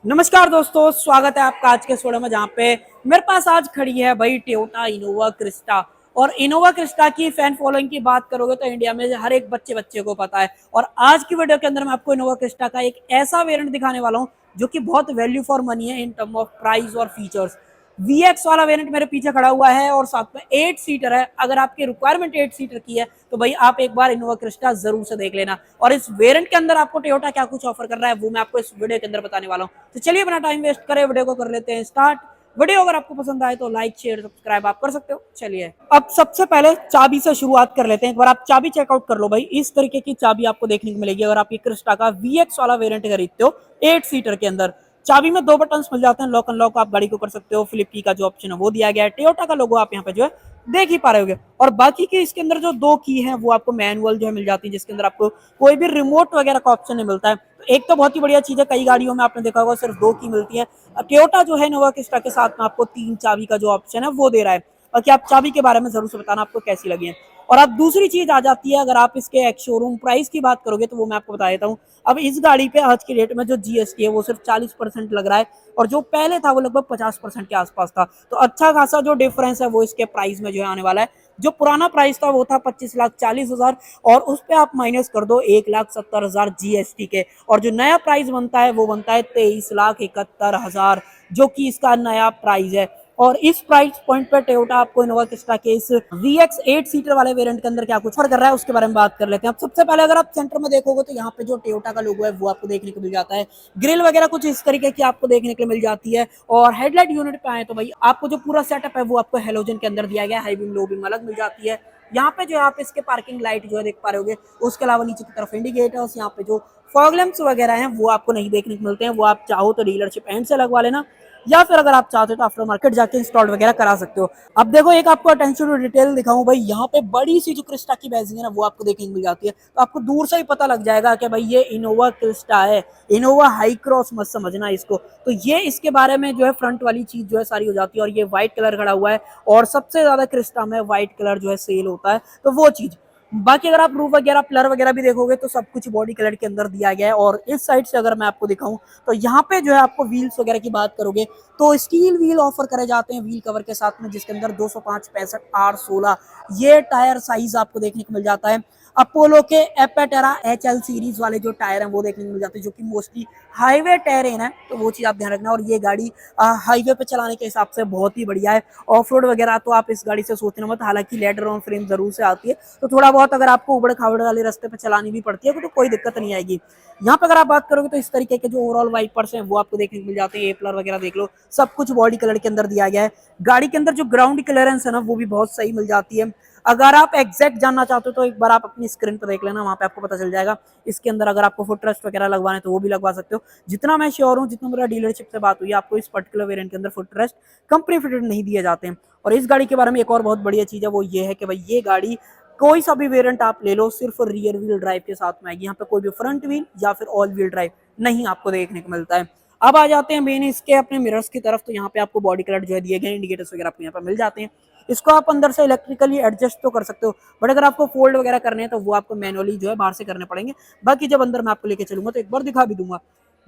नमस्कार दोस्तों, स्वागत है आपका आज के शो में, जहाँ पे मेरे पास आज खड़ी है भाई टोयोटा इनोवा क्रिस्टा। और इनोवा क्रिस्टा की फैन फॉलोइंग की बात करोगे तो इंडिया में हर एक बच्चे बच्चे को पता है। और आज की वीडियो के अंदर मैं आपको इनोवा क्रिस्टा का एक ऐसा वेरिएंट दिखाने वाला हूँ जो कि बहुत वैल्यू फॉर मनी है इन टर्म ऑफ प्राइस और फीचर्स। VX वाला वेरिएंट मेरे पीछे खड़ा हुआ है और साथ में 8 सीटर है। अगर आपकी रिक्वायरमेंट 8 सीटर की है तो भाई आप एक बार इनोवा क्रिस्टा जरूर से देख लेना। और इस वेरिएंट के अंदर आपको टोयोटा क्या कुछ ऑफर कर रहा है वो मैं आपको इस वीडियो के अंदर बताने वाला हूँ। तो चलिए बिना टाइम वेस्ट करे वीडियो को कर लेते हैं स्टार्ट। वीडियो अगर आपको पसंद आए तो लाइक शेयर सब्सक्राइब आप कर सकते हो। चलिए अब सबसे पहले चाबी से शुरुआत कर लेते हैं। एक बार आप चाबी चेकआउट कर लो भाई, इस तरीके की चाबी आपको देखने को मिलेगी अगर आप ये क्रिस्टा का VX वाला वेरिएंट खरीदते हो 8 सीटर के अंदर। चाबी में 2 बटन मिल जाते हैं, लॉक अनलॉक आप गाड़ी को कर सकते हो। फ्लिप की का जो ऑप्शन है वो दिया गया है। टोयोटा का लोगो आप यहाँ पे जो है देख ही पा रहे होगे। और बाकी के इसके अंदर जो 2 की है वो आपको मैनुअल जो है मिल जाती है, जिसके अंदर आपको कोई भी रिमोट वगैरह का ऑप्शन नहीं मिलता है। एक तो बहुत ही बढ़िया चीज है, कई गाड़ियों में आपने देखा होगा सिर्फ 2 की मिलती है। टोयोटा जो है नोवा क्रिस्टा के साथ में आपको 3 चाबी का जो ऑप्शन है वो दे रहा है। बाकी आप चाबी के बारे में जरूर से बताना आपको कैसी लगी है। और अब दूसरी चीज आ जाती है, अगर आप इसके एक शोरूम प्राइस की बात करोगे तो वो मैं आपको बता देता हूँ। अब इस गाड़ी पे आज की डेट में जो GST है वो सिर्फ 40% लग रहा है, और जो पहले था वो लगभग 50% के आसपास था। तो अच्छा खासा जो डिफरेंस है वो इसके प्राइस में जो है आने वाला है। जो पुराना प्राइस था वो था 25,40,000, और उस पर आप माइनस कर दो 1,70,000 GST के, और जो नया प्राइस बनता है वो बनता है 23,71,000, जो कि इसका नया प्राइस है। और इस प्राइस पॉइंट पर टोयोटा आपको इनोवा क्रिस्टा के इस VX 8 सीटर वाले वेरिएंट के अंदर क्या कुछ ऑफर कर रहा है उसके बारे में बात कर लेते हैं। अब सबसे पहले अगर आप सेंटर में देखोगे तो यहाँ पे जो टोयोटा का लोगो है वो आपको देखने को मिल जाता है। ग्रिल वगैरह कुछ इस तरीके की आपको देखने को मिल जाती है। और हेडलाइट यूनिट पे आए तो भाई आपको जो पूरा सेटअप है वो आपको हेलोजन के अंदर दिया गया है। हाई बीम लो बीम अलग मिल जाती है। यहाँ पे जो आप इसके पार्किंग लाइट जो है देख पा रहे होगे। उसके अलावा नीचे की तरफ इंडिकेटर्स, यहाँ पे जो फॉग लैंप्स वगैरह हैं वो आपको नहीं देखने को मिलते हैं। वो आप चाहो तो डीलरशिप एंड से लगवा लेना, या फिर अगर आप चाहते हो तो आफ्टर मार्केट जाके इंस्टॉल वगैरह करा सकते हो। अब देखो एक आपको अटेंशन टू डिटेल दिखाऊं भाई, यहाँ पे बड़ी सी जो क्रिस्टा की बैजिंग है ना वो आपको देखने को मिल जाती है। तो आपको दूर से ही पता लग जाएगा कि भाई ये इनोवा क्रिस्टा है। इनोवा हाई क्रॉस मत समझना इसको। तो ये इसके बारे में जो है फ्रंट वाली चीज जो है सारी हो जाती है। और ये व्हाइट कलर खड़ा हुआ है, और सबसे ज्यादा क्रिस्टा में व्हाइट कलर जो है सेल होता है, तो वो चीज। बाकी अगर आप रूफ वगैरह प्लर वगैरह भी देखोगे तो सब कुछ बॉडी कलर के अंदर दिया गया है। और इस साइड से अगर मैं आपको दिखाऊं तो यहाँ पे जो है आपको व्हील्स वगैरह की बात करोगे तो स्टील व्हील ऑफर करे जाते हैं व्हील कवर के साथ में, जिसके अंदर 205 65 R16 ये टायर साइज आपको देखने को मिल जाता है। अपोलो के एपेटेरा HL सीरीज वाले जो टायर हैं वो देखने को मिल जाते हैं, जो कि मोस्टली हाईवे टेरेन है, तो वो चीज आप ध्यान रखना। और ये गाड़ी हाईवे पे चलाने के हिसाब से बहुत ही बढ़िया है। ऑफ रोड वगैरह तो आप इस गाड़ी से सोचना मत, हालांकि लेडर ऑन फ्रेम जरूर से आती है, तो थोड़ा बहुत अगर आपको उबड़ खाबड़ वाले रास्ते पे चलानी भी पड़ती है तो कोई दिक्कत नहीं आएगी। यहाँ पे अगर आप बात करोगे तो इस तरीके के जो ओवरऑल वाइपर्स हैं वो आपको देखने को मिल जाते हैं। एप्लर वगैरह देख लो, सब कुछ बॉडी कलर के अंदर दिया गया है। गाड़ी के अंदर जो ग्राउंड क्लियरेंस है ना वो भी बहुत सही मिल जाती है। अगर आप एग्जैक्ट जानना चाहते हो तो एक बार आप अपनी स्क्रीन पर देख लेना, वहां पे आपको पता चल जाएगा। इसके अंदर अगर आपको फुट रेस्ट वगैरह लगवाने तो वो भी लगवा सकते हो। जितना मैं श्योर हूँ, जितना मेरा डीलरशिप से बात हुई, आपको इस पर्टिकुलर वेरिएंट के अंदर फुट रेस्ट कंपनी फिटेड नहीं दिए जाते हैं। और इस गाड़ी के बारे में एक और बहुत बढ़िया चीज है, वो ये है कि भाई ये गाड़ी कोई सा भी वेरिएंट आप ले लो सिर्फ रियर व्हील ड्राइव के साथ में आएगी। यहाँ पे कोई भी फ्रंट व्हील या फिर ऑल व्हील ड्राइव नहीं आपको देखने को मिलता है। अब आ जाते हैं मेन इसके अपने मिरर्स की तरफ। तो यहाँ पे आपको बॉडी कलर जो है दिए गए, इंडिकेटर्स वगैरह आपको यहाँ पे मिल जाते हैं। इसको आप अंदर से इलेक्ट्रिकली एडजस्ट तो कर सकते हो, बट अगर आपको फोल्ड वगैरह करने हैं तो वो आपको मैनुअली जो है बाहर से करने पड़ेंगे। बाकी जब अंदर मैं आपको लेके चलूंगा तो एक बार दिखा भी दूंगा।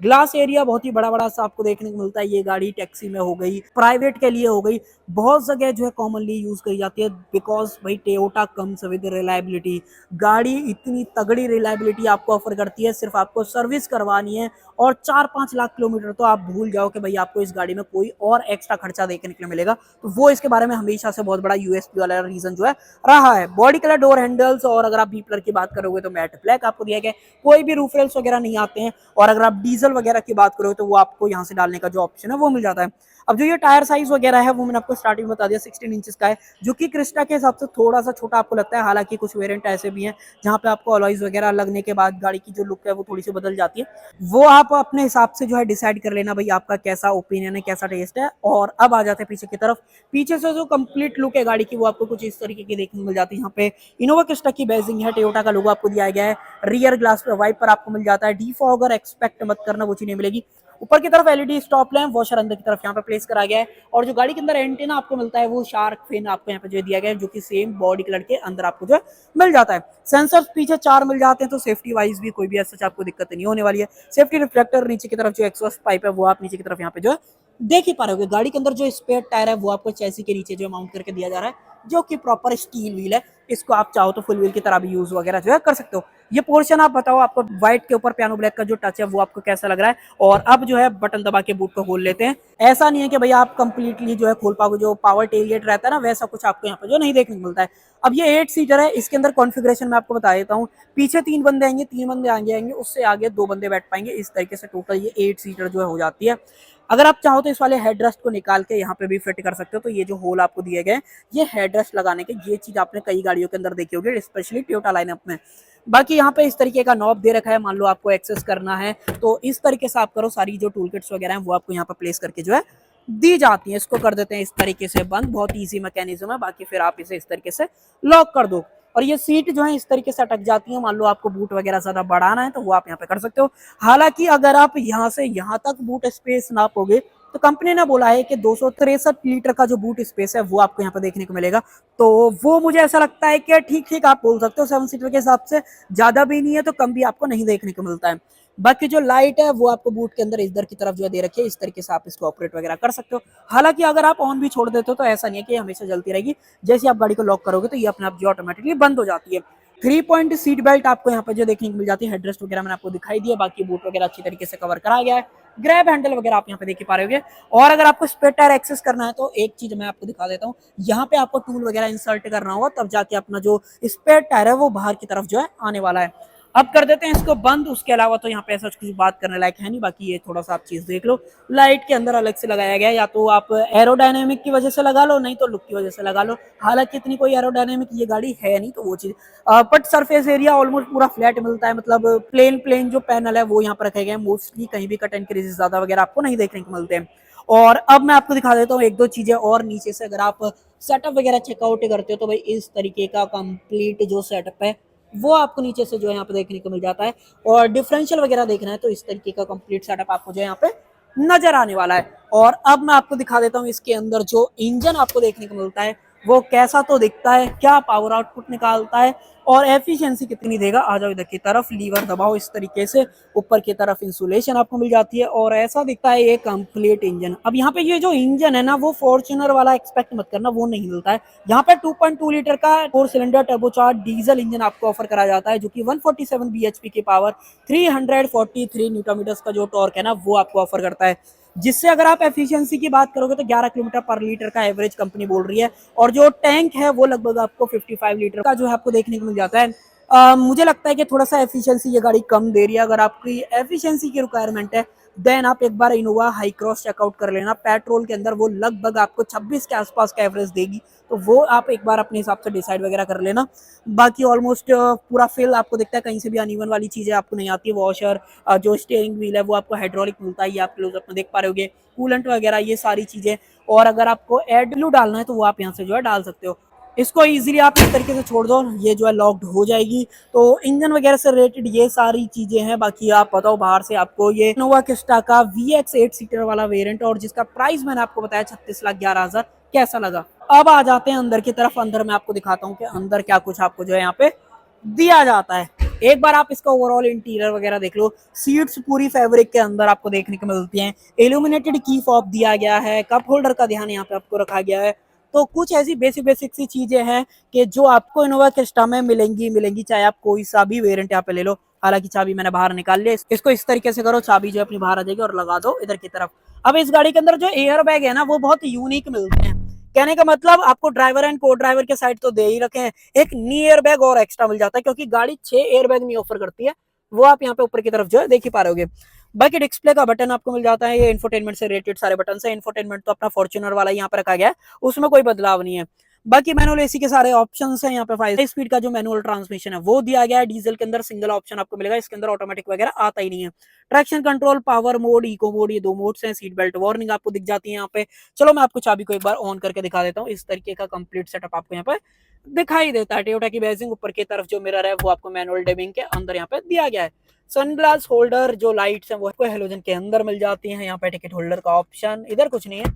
ग्लास एरिया बहुत ही बड़ा बड़ा सा आपको देखने को मिलता है। ये गाड़ी टैक्सी में हो गई, प्राइवेट के लिए हो गई, बहुत जगह जो है कॉमनली यूज करी जाती है, बिकॉज भाई टोयोटा कम्स विद रिलायबिलिटी। गाड़ी इतनी तगड़ी रिलायबिलिटी आपको ऑफर करती है, सिर्फ आपको सर्विस करवानी है और 4-5 लाख किलोमीटर तो आप भूल जाओ कि भाई आपको इस गाड़ी में कोई और एक्स्ट्रा खर्चा देखने के लिए मिलेगा। तो वो इसके बारे में हमेशा से बहुत बड़ा यूएसपी वाला रीजन जो है रहा है। बॉडी कलर, डोर हैंडल्स, और अगर आप बी कलर की बात करोगे तो मैट ब्लैक आपको दिया गया है। कोई भी रूफ रेल्स वगैरह नहीं आते हैं। और अगर आप डीजल वगैरह की बात करोगे तो वो आपको यहाँ से डालने का जो ऑप्शन है वो मिल जाता है। अब जो ये टायर साइज वगैरह है वो मैंने आपको स्टार्टिंग बता दिया 16 इंचेस का है, जो कि क्रिस्टा के हिसाब से थोड़ा सा छोटा आपको लगता है। हालांकि कुछ वेरिएंट ऐसे भी हैं जहाँ पे आपको अलॉयज वगैरह लगने के बाद गाड़ी की जो लुक है वो थोड़ी सी बदल जाती है। वो आप अपने हिसाब से जो है डिसाइड कर लेना भाई आपका कैसा ओपिनियन है, कैसा टेस्ट है। और अब आ जाते हैं पीछे की तरफ। पीछे से जो कंप्लीट लुक है गाड़ी की वो आपको कुछ इस तरीके की देखने को मिल जाती है। यहाँ पे इनोवा क्रिस्टा की बैजिंग है, टोयोटा का लोगो आपको दिया गया है। रियर ग्लास पे वाइपर आपको मिल जाता है। डिफॉगर एक्सपेक्ट मत करना, वो चीज नहीं मिलेगी। ऊपर की तरफ एलईडी स्टॉप लैंप, वॉशर अंदर की तरफ यहाँ पे प्लेस करा गया है। और जो गाड़ी के अंदर एंटीना आपको मिलता है वो शार्क फिन आपको यहाँ पे जो दिया गया है, जो कि सेम बॉडी कलर के अंदर आपको जो मिल जाता है। सेंसर्स पीछे 4 मिल जाते हैं, तो सेफ्टी वाइज भी कोई भी ऐसा आपको दिक्कत नहीं होने वाली है। सेफ्टी रिफ्लेक्टर नीचे की तरफ जो एक्सॉस्ट पाइप है वो आप नीचे की तरफ यहाँ पे जो है देख ही पा रहे हो। गाड़ी के अंदर जो स्पेयर टायर है वो आपको चैसी के नीचे जो माउंट करके दिया जा रहा है, जो कि प्रॉपर स्टील व्हील है। इसको आप चाहो तो फुल व्हील की तरह भी यूज वगैरह जो है कर सकते हो। ये पोर्शन आप बताओ, आपको व्हाइट के ऊपर पियानो ब्लैक का जो टच है वो आपको कैसा लग रहा है। और अब जो है बटन दबा के बूट को खोल लेते हैं। ऐसा नहीं है कि भैया आप कंप्लीटली जो है खोल पाओगे, जो पावर टेलगेट रहता है ना वैसा कुछ आपको यहाँ पे जो नहीं देखने को मिलता है। अब ये 8 सीटर है, इसके अंदर कॉन्फ़िगरेशन मैं आपको बता देता हूँ। पीछे 3 बंदे आएंगे, 3 बंदे आगे आएंगे, उससे आगे 2 बंदे बैठ पाएंगे। इस तरीके से टोटल ये 8 सीटर जो है हो जाती है। अगर आप चाहो तो इस वाले हेडरेस्ट को निकाल के यहाँ पे भी फिट कर सकते हो। तो ये जो होल आपको दिए गए ये हेडरेस्ट लगाने के, ये चीज आपने कई गाड़ियों के अंदर देखी होगी, स्पेशली टोयोटा लाइनअप में। बाकी यहाँ पे इस तरीके का नॉब दे रखा है, मान लो आपको एक्सेस करना है तो इस तरीके से आप करो। सारी जो टूल किट्स वगैरह हैं वो आपको यहाँ पे प्लेस करके जो है दी जाती है। इसको कर देते हैं इस तरीके से बंद, बहुत ईजी मैकेनिज्म है। बाकी फिर आप इसे इस तरीके से लॉक कर दो और ये सीट जो है इस तरीके से अटक जाती है। मान लो आपको बूट वगैरह ज्यादा बढ़ाना है तो वो आप यहाँ पे कर सकते हो। हालांकि अगर आप यहाँ से यहाँ तक बूट स्पेस नापोगे तो कंपनी ने बोला है कि 263 लीटर का जो बूट स्पेस है वो आपको यहाँ पे देखने को मिलेगा। तो वो मुझे ऐसा लगता है कि ठीक ठीक आप बोल सकते हो, 7 सीटर के हिसाब से ज्यादा भी नहीं है तो कम भी आपको नहीं देखने को मिलता है। बाकी जो लाइट है वो आपको बूट के अंदर इधर की तरफ जो दे रखी है, इस तरीके से आप इसको ऑपरेट वगैरह कर सकते हो। हालांकि अगर आप ऑन भी छोड़ देते हो तो ऐसा नहीं है कि हमेशा जलती रहेगी। जैसे आप गाड़ी को लॉक करोगे तो ये अपने आप जो ऑटोमेटिकली बंद हो जाती है। 3 पॉइंट सीट बेल्ट आपको यहाँ पे जो देखने को मिल जाती है। हेडरेस्ट वगैरह मैंने आपको दिखाई दिया, बाकी बूट वगैरह अच्छी तरीके से कवर करा गया है। ग्रैब हैंडल वगैरह आप यहाँ पे देख पा रहे होगे। और अगर आपको स्पेयर टायर एक्सेस करना है तो एक चीज मैं आपको दिखा देता हूँ। यहाँ पे आपको टूल वगैरह इंसर्ट करना होगा, तब जाके अपना जो स्पेयर टायर है वो बाहर की तरफ जो है आने वाला है। अब कर देते हैं इसको बंद। उसके अलावा तो यहाँ पे ऐसा कुछ बात करने लायक है नहीं। बाकी ये थोड़ा सा आप चीज देख लो, लाइट के अंदर अलग से लगाया गया है। या तो आप एरोडायनेमिक की वजह से लगा लो, नहीं तो लुक की वजह से लगा लो। हालांकि इतनी कोई एरोडायनेमिक ये गाड़ी है नहीं तो वो चीज। बट सरफेस एरिया ऑलमोस्ट पूरा फ्लैट मिलता है, मतलब प्लेन प्लेन जो पैनल है वो यहाँ पर रखे गए हैं। मोस्टली कहीं भी कट एंड क्रीजेस ज्यादा वगैरह आपको नहीं देखने को मिलते हैं। और अब मैं आपको दिखा देता हूँ एक दो चीजें और नीचे से। अगर आप सेटअप वगैरह चेकआउट करते हो तो भाई इस तरीके का कंप्लीट जो सेटअप है वो आपको नीचे से जो है यहाँ पे देखने को मिल जाता है। और डिफरेंशियल वगैरह देखना है तो इस तरीके का कंप्लीट सेटअप आपको जो है यहाँ पे नजर आने वाला है। और अब मैं आपको दिखा देता हूँ इसके अंदर जो इंजन आपको देखने को मिलता है वो कैसा तो दिखता है, क्या पावर आउटपुट निकालता है और एफिशिएंसी कितनी देगा। आ जाओ इधर की तरफ, लीवर दबाओ इस तरीके से, ऊपर की तरफ इंसुलेशन आपको मिल जाती है और ऐसा दिखता है ये कंप्लीट इंजन। अब यहाँ पे ये जो इंजन है ना वो फॉर्च्यूनर वाला एक्सपेक्ट मत करना, वो नहीं मिलता है। यहाँ पे 2.2 लीटर का 4 सिलेंडर टर्बोचार्ज डीजल इंजन आपको ऑफर करा जाता है, जो कि 147 bhp की पावर, 343 न्यूटन मीटर्स का जो टॉर्क है ना वो आपको ऑफर करता है। जिससे अगर आप एफिशिएंसी की बात करोगे तो 11 किलोमीटर पर लीटर का एवरेज कंपनी बोल रही है। और जो टैंक है वो लगभग आपको 55 लीटर का जो है आपको देखने को मिल जाता है। मुझे लगता है कि थोड़ा सा एफिशिएंसी ये गाड़ी कम दे रही है। अगर आपकी एफिशिएंसी की रिक्वायरमेंट है देन आप एक बार इनोवा हाई क्रॉस चेकआउट कर लेना। पेट्रोल के अंदर वो लगभग आपको 26 के आसपास का एवरेज देगी, तो वो आप एक बार अपने हिसाब से डिसाइड वगैरह कर लेना। बाकी ऑलमोस्ट पूरा फिल आपको दिखता है, कहीं से भी अनइवन वाली चीजें आपको नहीं आती है। वॉशर, जो स्टीयरिंग व्हील है वो आपको हाइड्रोलिक मिलता है, ये आप क्लोज अपना देख पा रहे होगे। कूलेंट वगैरह ये सारी चीजें। और अगर आपको एडब्ल्यू डालना है तो वो आप यहाँ से जो है डाल सकते हो। इसको इजीली आप इस तरीके से छोड़ दो, ये जो है लॉक्ड हो जाएगी। तो इंजन वगैरह से रिलेटेड ये सारी चीजें हैं। बाकी आप बताओ बाहर से आपको ये इनोवा क्रिस्टा का VX 8 सीटर वाला वेरिएंट और जिसका प्राइस मैंने आपको बताया 36,11,000 कैसा लगा। अब आ जाते हैं अंदर की तरफ। अंदर मैं आपको दिखाता हूँ कि अंदर क्या कुछ आपको जो है यहाँ पे दिया जाता है। एक बार आप इसका ओवरऑल इंटीरियर वगैरह देख लो। सीट्स पूरी फैब्रिक के अंदर आपको देखने को मिलती हैं। इल्यूमिनेटेड की फॉब दिया गया है। कप होल्डर का ध्यान यहाँ पे आपको रखा गया है। तो कुछ ऐसी बेसिक सी चीजें हैं कि जो आपको इनोवा क्रिस्टा में मिलेंगी, चाहे आप कोई सा भी वेरिएंट यहाँ पे ले लो। हालांकि चाबी मैंने बाहर निकाल लिया, इसको इस तरीके से करो, चाबी जो अपनी बाहर आ जाएगी और लगा दो इधर की तरफ। अब इस गाड़ी के अंदर जो एयर बैग है ना वो बहुत यूनिक मिलते हैं। कहने का मतलब आपको ड्राइवर एंड को ड्राइवर के साइड तो दे ही रखे हैं, एक नी एयर बैग और एक्स्ट्रा मिल जाता है, क्योंकि गाड़ी 6 एयर बैग नहीं ऑफर करती है। वो आप यहाँ पे ऊपर की तरफ जो है देख ही पा रहे होगे। बाकी डिस्प्ले का बटन आपको मिल जाता है, ये इंफोटेनमेंट से रिलेटेड सारे बटन है। इंफोटेनमेंट तो अपना फॉर्च्यूनर वाला यहाँ पे रखा गया है, उसमें कोई बदलाव नहीं है। बाकी मैनुअल एसी के सारे ऑप्शंस हैं यहाँ पे। 5 स्पीड का जो मैनुअल ट्रांसमिशन है वो दिया गया है। डीजल के अंदर सिंगल ऑप्शन आपको मिलेगा, इसके अंदर ऑटोमेटिक वगैरह आता ही नहीं है। Traction control, power mode, eco mode, ये 2 मोड्स हैं। सीट बेल्ट वार्निंग आपको दिख जाती है यहाँ पे। चलो मैं आपको चाबी को एक बार ऑन करके दिखा देता हूँ। इस तरीके का कंप्लीट सेटअप आपको यहाँ पे दिखाई देता है। टोयोटा की बैजिंग ऊपर की तरफ जो मिरर है वो आपको मैनुअल डिमिंग के अंदर यहाँ पे दिया गया है। सनग्लास होल्डर जो लाइट्स हैं वो हेलोजन के अंदर मिल जाती हैं। यहाँ पे टिकट होल्डर का ऑप्शन इधर कुछ नहीं है।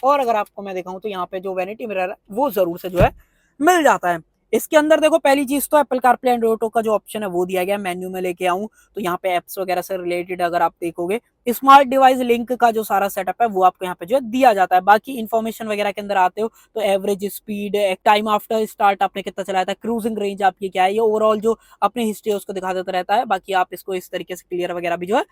और अगर आपको मैं दिखाऊं तो यहाँ पे जो वैनिटी मिरर है वो जरूर से जो है मिल जाता है। इसके अंदर देखो पहली चीज तो एप्पल कारप्ले एंड्रॉइड ऑटो का जो ऑप्शन है वो दिया गया है। मेन्यू में लेके आऊं तो यहाँ पे एप्स वगैरह से रिलेटेड अगर आप देखोगे स्मार्ट डिवाइस लिंक का जो सारा सेटअप है वो आपको यहाँ पे जो है दिया जाता है। बाकी इन्फॉर्मेशन वगैरह के अंदर आते हो तो average speed, time after start आपने कितना चलाया था, क्रूजिंग रेंज आपकी क्या है, ये ओवरऑल जो अपनी हिस्ट्री है उसको दिखा देता रहता है। बाकी आप इसको इस तरीके से क्लियर वगैरह भी जो है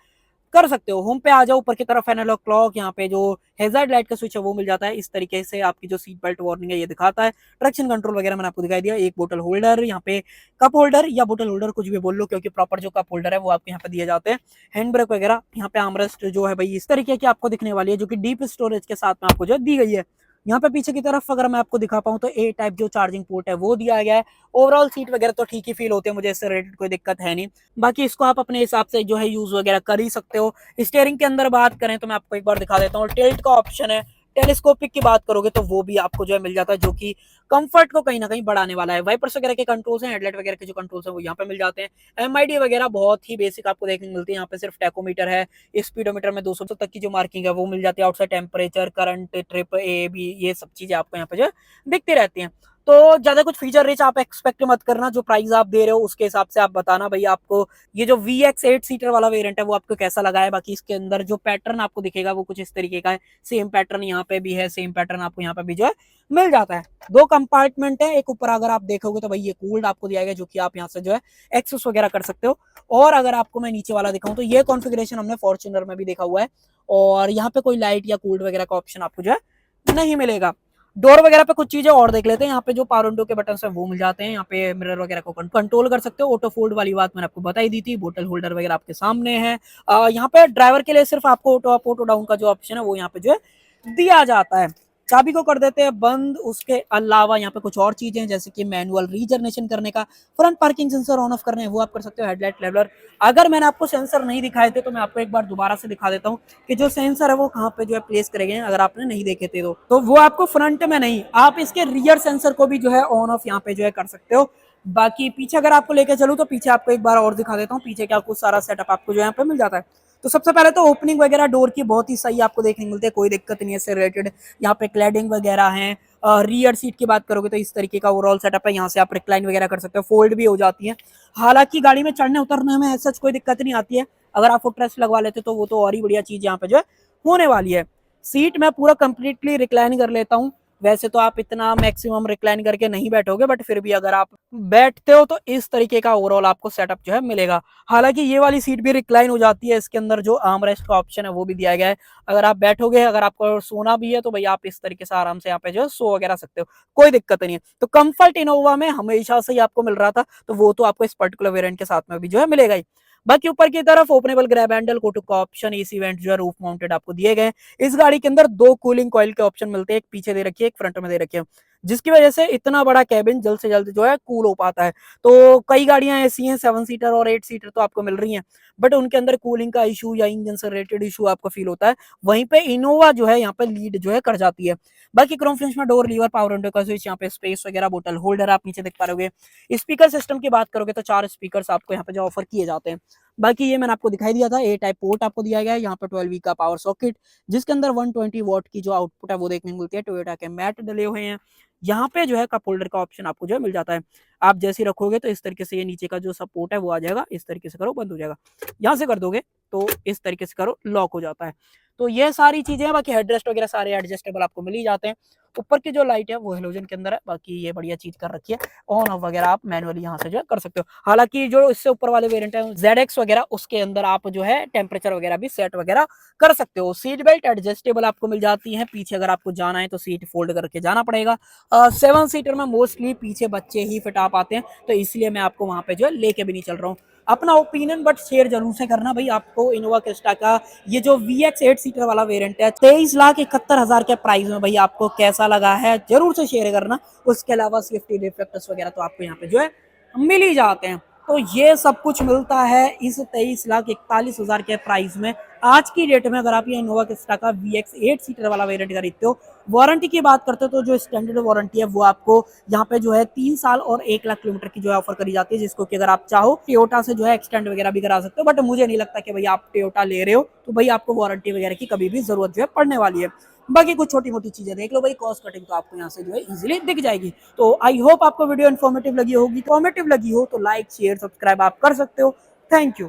कर सकते हो। होम पे आ जाओ, ऊपर की तरफ एनालॉग क्लॉक, यहाँ पे जो हेजार्ड लाइट का स्विच है वो मिल जाता है। इस तरीके से आपकी जो सीट बेल्ट वार्निंग है ये दिखाता है। ट्रैक्शन कंट्रोल वगैरह मैंने आपको दिखाई दिया। एक बोतल होल्डर, यहाँ पे कप होल्डर या बोतल होल्डर कुछ भी बोल लो, क्योंकि प्रॉपर जो कप होल्डर है वो आपको यहाँ पे दिए जाते हैं। हैंड ब्रेक वगैरह, यहाँ पे आर्मरेस्ट जो है भाई इस तरीके की आपको दिखने वाली है, जो कि डीप स्टोरेज के साथ में आपको जो दी गई है। यहाँ पे पीछे की तरफ अगर मैं आपको दिखा पाऊँ तो ए टाइप जो चार्जिंग पोर्ट है वो दिया गया है। ओवरऑल सीट वगैरह तो ठीक ही फील होती है, मुझे इससे रिलेटेड कोई दिक्कत है नहीं। बाकी इसको आप अपने हिसाब से जो है यूज वगैरह कर ही सकते हो। स्टीयरिंग के अंदर बात करें तो मैं आपको एक बार दिखा देता हूँ। टिल्ट का ऑप्शन है। टेलीस्कोपिक की बात करोगे तो वो भी आपको जो है मिल जाता है, जो कि कंफर्ट को कहीं ना कहीं बढ़ाने वाला है। वाइपर्स वगैरह के कंट्रोल्स हैं, हेडलाइट वगैरह के जो कंट्रोल्स हैं वो यहाँ पे मिल जाते हैं। एमआईडी वगैरह बहुत ही बेसिक आपको देखने को मिलती है। यहाँ पे सिर्फ टैकोमीटर है, स्पीडोमीटर में 200 तक की जो मार्किंग है वो मिल जाती है। Outside temperature, current, trip, A B, ये सब चीजें आपको यहाँ पे जो है दिखती रहती हैं। तो ज्यादा कुछ फीचर रिच आप एक्सपेक्ट मत करना। जो प्राइस आप दे रहे हो उसके हिसाब से आप बताना भाई आपको ये जो VX8 सीटर वाला वेरिएंट है वो आपको कैसा लगा है। बाकी इसके अंदर जो पैटर्न आपको दिखेगा वो कुछ इस तरीके का है। सेम पैटर्न यहाँ पे भी है, सेम पैटर्न आपको यहाँ पे भी जो है मिल जाता है। 2 कंपार्टमेंट है, एक ऊपर अगर आप देखोगे तो भाई ये कूल्ड आपको दिया गया, जो कि आप यहाँ से जो है एक्सेस वगैरह कर सकते हो। और अगर आपको मैं नीचे वाला दिखाऊं तो ये कॉन्फ़िगरेशन हमने फॉर्च्यूनर में भी देखा हुआ है। और यहाँ पे कोई लाइट या कूल्ड वगैरह का ऑप्शन आपको जो है नहीं मिलेगा। डोर वगैरह पे कुछ चीजें और देख लेते हैं। यहाँ पे जो पावर विंडो के बटन है वो मिल जाते हैं। यहाँ पे मिरर वगैरह को कंट्रोल कर सकते हो। ऑटो फोल्ड वाली बात मैंने आपको बताई दी थी। बोतल होल्डर वगैरह आपके सामने है। यहाँ पे ड्राइवर के लिए सिर्फ आपको ऑटो अप ऑटो डाउन का जो ऑप्शन है वो यहाँ पे जो है दिया जाता है। चाबी को कर देते हैं बंद। उसके अलावा यहाँ पे कुछ और चीजें हैं, जैसे कि मैनुअल रीजनरेशन करने का, front parking sensor on off करने हैं वो आप कर सकते हो। हेडलाइट लेवलर, अगर मैंने आपको सेंसर नहीं दिखाए थे तो मैं आपको एक बार दोबारा से दिखा देता हूँ कि जो सेंसर है वो कहाँ पे जो है प्लेस करे गए हैं। अगर आपने नहीं देखे थे तो वो आपको फ्रंट में नहीं, आप इसके रियर सेंसर को भी जो है ऑन ऑफ यहाँ पे जो है कर सकते हो। बाकी पीछे अगर आपको लेके चलूँ तो पीछे आपको एक बार और दिखा देता हूँ पीछे क्या कुछ सारा सेटअप आपको जो यहाँ पे मिल जाता है। तो सबसे पहले तो ओपनिंग वगैरह डोर की बहुत ही सही आपको देखने को मिलती है, कोई दिक्कत नहीं है इससे रिलेटेड। यहाँ पे क्लैडिंग वगैरह है। रियर सीट की बात करोगे तो इस तरीके का ओवरऑल सेटअप है। यहाँ से आप रिक्लाइन वगैरह कर सकते हो, फोल्ड भी हो जाती है। हालांकि गाड़ी में चढ़ने उतरने में ऐसा कोई दिक्कत नहीं आती है। अगर आप फुटरेस्ट लगवा लेते तो वो तो और ही बढ़िया चीज यहाँ पे जो है होने वाली है। सीट में पूरा कंप्लीटली रिक्लाइन कर लेता हूँ। वैसे तो आप इतना मैक्सिमम रिक्लाइन करके नहीं बैठोगे, बट फिर भी अगर आप बैठते हो तो इस तरीके का ओवरऑल आपको सेटअप जो है मिलेगा। हालांकि ये वाली सीट भी रिक्लाइन हो जाती है। इसके अंदर जो आर्मरेस्ट का ऑप्शन है वो भी दिया गया है। अगर आप बैठोगे, अगर आपको सोना भी है तो भाई आप इस तरीके से आराम से यहाँ पे जो है सो वगैरह सकते हो, कोई दिक्कत नहीं है। तो कंफर्ट इनोवा में हमेशा से ही आपको मिल रहा था, तो वो तो आपको इस पर्टिकुलर वेरिएंट के साथ में भी जो है मिलेगा ही। बाकी ऊपर की तरफ ओपनेबल ग्रैब हैंडल, कोटू का ऑप्शन, एसी वेंट जो है रूफ माउंटेड आपको दिए गए। इस गाड़ी के अंदर 2 कूलिंग कॉइल के ऑप्शन मिलते हैं, एक पीछे दे रखी है, एक फ्रंट में दे रखी है, जिसकी वजह से इतना बड़ा कैबिन जल्द से जल्द जो है कूल हो पाता है। तो कई गाड़ियां ऐसी हैं 7 सीटर और 8 सीटर तो आपको मिल रही हैं, बट उनके अंदर कूलिंग का इशू या इंजन से रिलेटेड इशू आपको फील होता है। वहीं पे इनोवा जो है यहाँ पे लीड जो है कर जाती है। बाकी क्रोम फिनिश में डोर, लीवर, पावर विंडो का स्विच, यहाँ पे स्पेस वगैरह, बोतल होल्डर आप नीचे देख पा रहे हो। स्पीकर सिस्टम की बात करोगे तो 4 स्पीकर आपको यहाँ पे जो ऑफर किए जाते हैं। बाकी ये मैंने आपको दिखाई दिया था, ए टाइप पोर्ट आपको दिया गया है। यहाँ पे 12V का पावर सॉकेट, जिसके अंदर 120 वॉट की जो आउटपुट है वो देखने को मिलती है। टोयोटा के मैट डले हुए हैं। यहाँ पे जो है कप होल्डर का ऑप्शन आपको जो है मिल जाता है। आप जैसे रखोगे तो इस तरीके से ये नीचे का जो सपोर्ट है वो आ जाएगा। इस तरीके से करो बंद हो जाएगा, यहाँ से कर दोगे तो इस तरीके से करो लॉक हो जाता है। तो ये सारी चीजें हैं। बाकी हेडरेस्ट वगैरह सारे एडजस्टेबल आपको मिल ही जाते हैं। ऊपर की जो लाइट है वो हेलोजन के अंदर है। बाकी ये बढ़िया चीज कर रखी है, ऑन ऑफ वगैरह आप मैनुअली यहाँ से जो है कर सकते हो। हालांकि जो इससे ऊपर वाले वेरिएंट है ZX वगैरह, उसके अंदर आप जो है टेम्परेचर वगैरह भी सेट वगैरह कर सकते हो। सीट बेल्ट एडजस्टेबल आपको मिल जाती है। पीछे अगर आपको जाना है तो सीट फोल्ड करके जाना पड़ेगा। 7 सीटर में मोस्टली पीछे बच्चे ही फिट आ पाते हैं, तो इसलिए मैं आपको वहां पे जो है लेके भी नहीं चल रहा हूँ। अपना ओपिनियन बट शेयर जरूर से करना भाई, आपको इनोवा क्रिस्टा का ये जो VX8 सीटर वाला वेरिएंट है 23,71,000 के प्राइस में भाई आपको कैसा लगा है जरूर से शेयर करना। उसके अलावा सेफ्टी रिफ्लेक्टर्स वगैरह तो आपको यहाँ पे जो है मिल ही जाते हैं। तो ये सब कुछ मिलता है इस 23,41,000 के प्राइस में। आज की डेट में अगर आप ये इनोवा क्रिस्टा का VX 8 सीटर वाला वेरिएंट खरीदते हो, वारंटी की बात करते हो तो जो स्टैंडर्ड वारंटी है वो आपको यहाँ पे जो है 3 साल और 1 लाख किलोमीटर की जो है ऑफर करी जाती है, जिसको कि अगर आप चाहो टोयोटा से जो है एक्सटेंड वगैरह भी करा सकते हो। बट मुझे नहीं लगता कि भाई आप टोयोटा ले रहे हो तो भाई आपको वारंटी वगैरह की कभी भी जरूरत जो है पड़ने वाली है। बाकी कुछ छोटी मोटी चीजें देख लो भाई, कॉस्ट कटिंग तो आपको यहाँ से जो है इजीली दिख जाएगी। तो आई होप आपको वीडियो इन्फॉर्मेटिव लगी होगी, इन्फॉर्मेटिव लगी हो तो लाइक शेयर सब्सक्राइब आप कर सकते हो। Thank you.